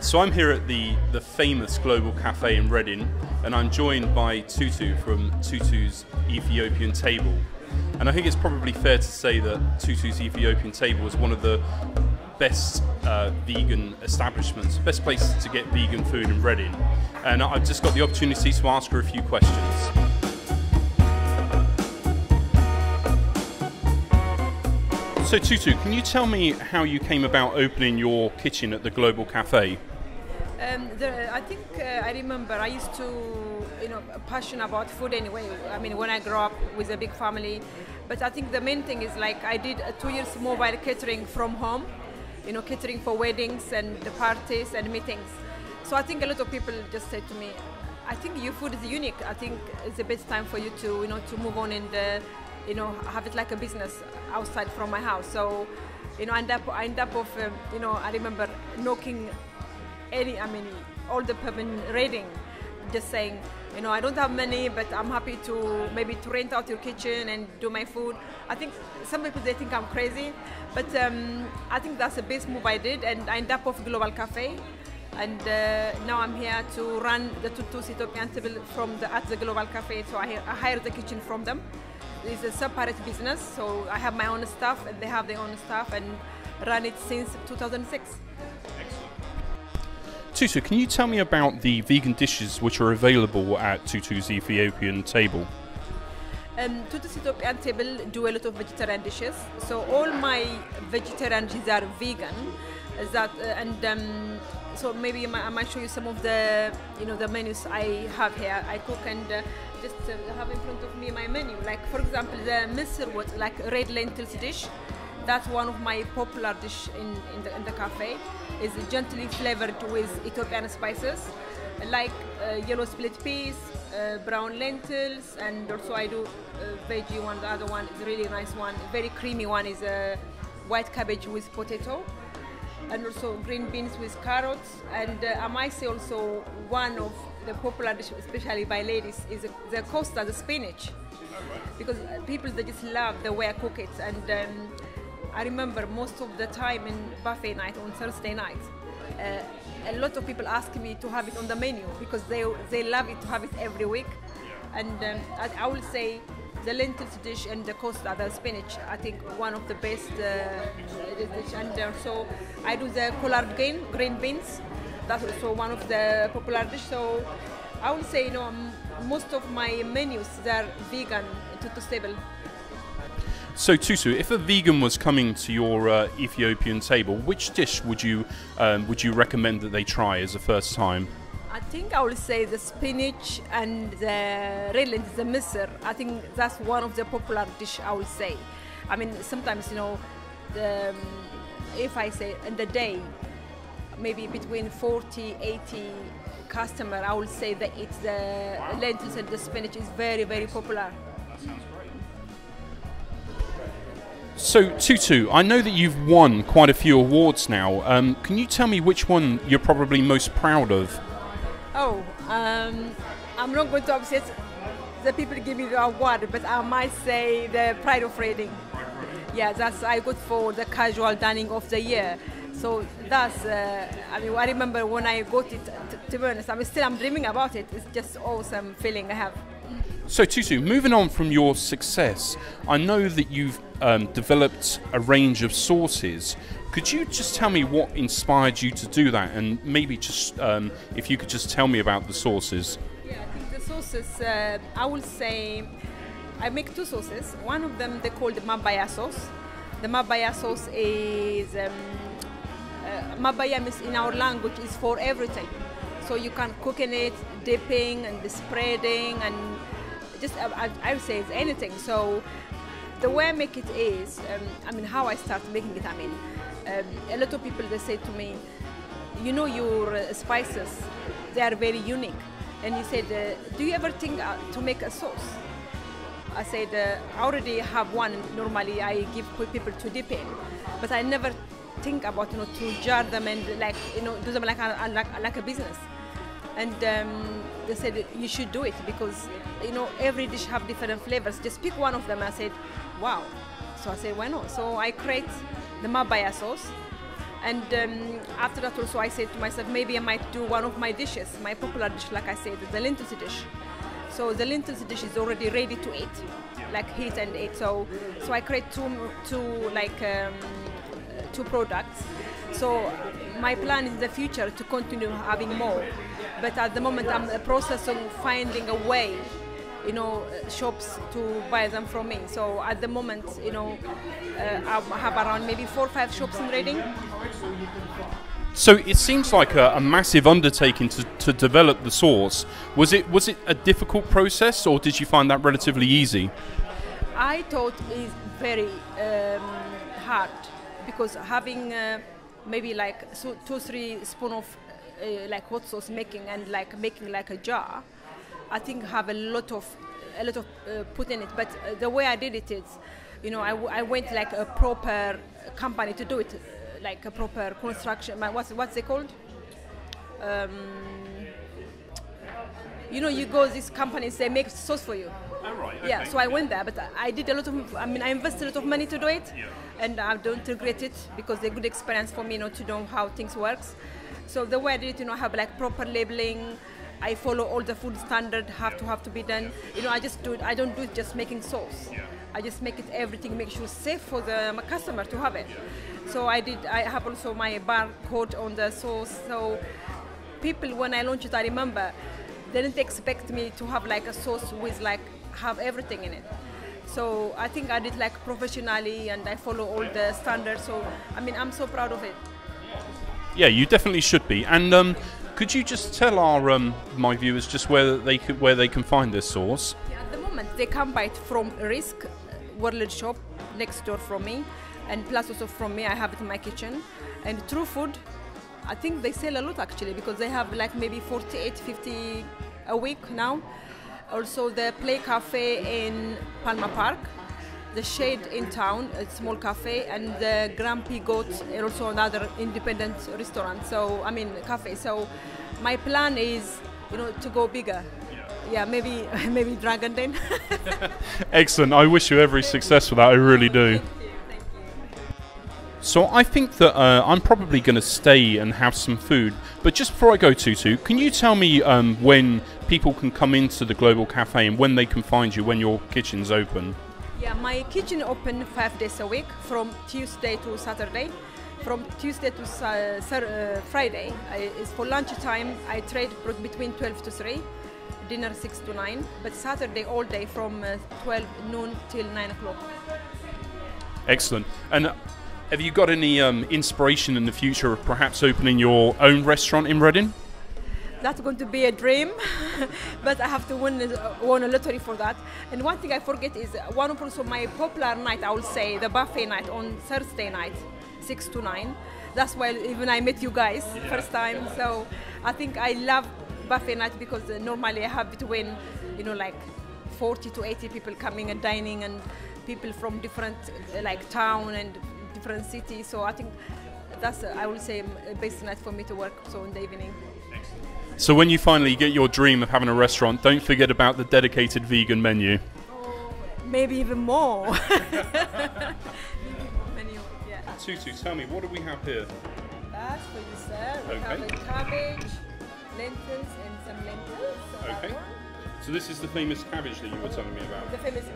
So I'm here at the famous Global Cafe in Reading, and I'm joined by Tutu from Tutus Ethiopian Table. And I think it's probably fair to say that Tutus Ethiopian Table is one of the best vegan establishments, best places to get vegan food in Reading. And I've just got the opportunity to ask her a few questions. So Tutu, can you tell me how you came about opening your kitchen at the Global Cafe? I remember I used to, passion about food anyway. I mean, when I grew up with a big family, but I think the main thing is like I did 2 years mobile catering from home, catering for weddings and parties and meetings. So I think a lot of people just said to me, I think your food is unique. I think it's the best time for you to, to move on and, have it like a business outside from my house. So, I end up I remember knocking all the pub in Reading, just saying, I don't have money, but I'm happy to maybe to rent out your kitchen and do my food. I think some people, they think I'm crazy, but I think that's the best move I did, and I ended up with Global Cafe, and now I'm here to run the Tutus Ethiopian Table at the Global Cafe. So I hired the kitchen from them. It's a separate business, so I have my own staff and they have their own staff, and run it since 2006. Tutu, can you tell me about the vegan dishes which are available at Tutus Ethiopian Table? Tutus Ethiopian Table do a lot of vegetarian dishes, so all my vegetarian dishes are vegan. So maybe I might show you some of the the menus I have here. I cook and just have in front of me my menu. Like for example, the misir what, like red lentils dish. That's one of my popular dish in the cafe. Is gently flavored with Ethiopian spices, like yellow split peas, brown lentils, and also I do veggie one. The other one is a really nice one, very creamy one is white cabbage with potato, and also green beans with carrots. And I might say also one of the popular dishes, especially by ladies, is the costa, the spinach, because people, they just love the way I cook it. And I remember most of the time in buffet night on Thursday night, a lot of people ask me to have it on the menu because they love it to have it every week. And I will say the lentils dish and the costa, the spinach, I think one of the best dish. And so I do the collard green beans. That's also one of the popular dish. So I will say, most of my menus, they're vegan to the table. So Tutu, if a vegan was coming to your Ethiopian table, which dish would you recommend that they try as a first time? I think I would say the spinach and the red lentils, the misir. I think that's one of the popular dish, I would say. I mean, sometimes, if I say in the day, maybe between 40, 80 customer, I would say that it's the lentils and the spinach is very, very popular. So Tutu, I know that you've won quite a few awards now. Can you tell me which one you're probably most proud of? Oh, I'm not going to upset the people give me the award, but I might say the Pride of Reading. Yeah, I got for the casual dining of the year. So that's, I remember when I got it, to be honest, I'm dreaming about it. It's just awesome feeling I have. So Tutu, moving on from your success, I know that you've developed a range of sauces. Could you just tell me what inspired you to do that, and maybe just if you could just tell me about the sauces? Yeah, I think the sauces, I will say, I make two sauces. One of them they called mabaya sauce. The mabaya sauce is, mabaya means in our language is for everything. So you can cook in it, dipping and spreading, and just I would say it's anything. So the way I make it is, how I start making it. A lot of people, they say to me, your spices, they are very unique. And you said, do you ever think to make a sauce? I said, I already have one. Normally, I give people to dip in, but I never think about to jar them and do them like a business. And they said you should do it because every dish have different flavors. Just pick one of them. I said, wow. So I said, why not? So I create the mabaya sauce, And after that also I said to myself, maybe I might do one of my dishes, my popular dish, like I said, the lentils dish. So the lentils dish is already ready to eat, like heat and eat. So I create two products. So my plan is in the future to continue having more. But at the moment I'm in the process of finding a way, shops to buy them from me. So at the moment, I have around maybe 4 or 5 shops in Reading. So it seems like a massive undertaking to develop the sauce. Was it a difficult process, or did you find that relatively easy? I thought it's very hard, because having maybe like 2-3 spoon of like hot sauce making and like making like a jar, I think have a lot of put in it. But the way I did it is, I went like a proper company to do it, like a proper construction. What's it called? You go these companies, they make sauce for you. Oh, right. Okay. Yeah. So I went there, but I did a lot of. I invested a lot of money to do it, and I don't regret it, because it's a good experience for me, to know how things works. So the way I did it, I have like proper labeling. I follow all the food standard have to be done. I just do it. I don't do it just making sauce. Yeah. I just make it everything, make sure it's safe for the customer to have it. So I have also my barcode on the sauce. So people, when I launched it, I remember they didn't expect me to have like a sauce with like have everything in it. So I think I did like professionally, and I follow all the standards. So I'm so proud of it. Yeah, you definitely should be. And could you just tell our my viewers just where they can find this sauce? Yeah, at the moment they can buy it from Risk World Shop next door from me, and plus also from me. I have it in my kitchen. And True Food, I think they sell a lot actually, because they have like maybe 48-50 a week now. Also the Play Cafe in Palma Park, the Shade in town, a small cafe, and the Grumpy Goat, also another independent restaurant. So cafe. So my plan is, to go bigger. Yeah, maybe Dragon Den. Excellent. I wish you every success with that. I really do. Thank you. So I think that I'm probably going to stay and have some food. But just before I go, Tutu, can you tell me when people can come into the Global Cafe and when they can find you, when your kitchen's open? Yeah, my kitchen open 5 days a week, from Tuesday to Saturday. From Tuesday to Friday is for lunch time. I trade between 12 to 3, dinner 6 to 9. But Saturday all day from 12 noon till 9 o'clock. Excellent. And have you got any inspiration in the future of perhaps opening your own restaurant in Reading? That's going to be a dream, but I have to win a lottery for that. And one thing I forget is one of also my popular night, I will say, the buffet night on Thursday night, 6 to 9. That's why even I met you guys first time. So I think I love buffet night, because normally I have between, like 40 to 80 people coming and dining, and people from different like town and different cities. So I think that's, I will say, a best night for me to work, so in the evening. So when you finally get your dream of having a restaurant, don't forget about the dedicated vegan menu. Oh, maybe even more. Tutu, tell me, what do we have here? That's for you, sir. We have a cabbage, lentils, and some lentils. Okay. So this is the famous cabbage that you were telling me about? The famous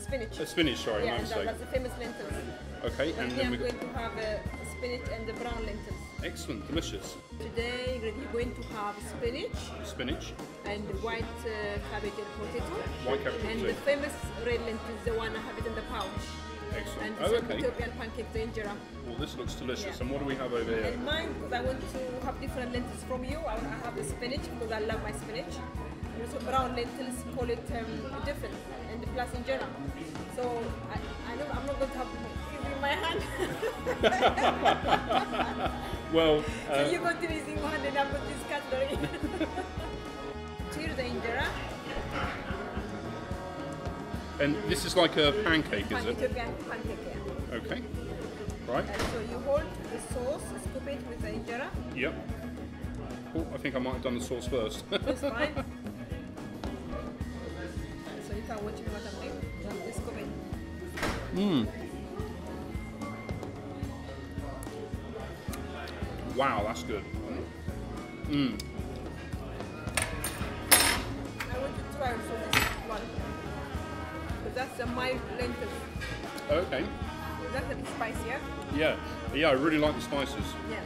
spinach. Spinach, sorry, yeah, my mistake. That's the famous lentils. Okay, and then I'm going to have spinach and the brown lentils. Excellent, delicious. Today you're going to have Spinach. And white cabbage and potato. White cabbage and potato. And the famous red lentils, the one I have it in the pouch. Excellent. And some Ethiopian pancake, the injera. Well, this looks delicious. Yeah. And what do we have over here? And mine, because I want to have different lentils from you, I have the spinach, because I love my spinach. And also brown lentils, call it different, and plus injera. So I know I'm not going to have it in my hand. Well, so you're going to be using one, and I'm going to use cutlery. Here's the injera. And this is like a pancake, is it? Ethiopian pancake, yeah. Okay. Right. And so you hold the sauce, scoop it with the injera. Yep. Oh, I think I might have done the sauce first. That's fine. So you can watch what I'm doing. Just scoop it. Wow, that's good. Mm. I want to try also this one. But that's a mild lentil. Okay. That's a bit spicier. Yeah, I really like the spices. Yeah.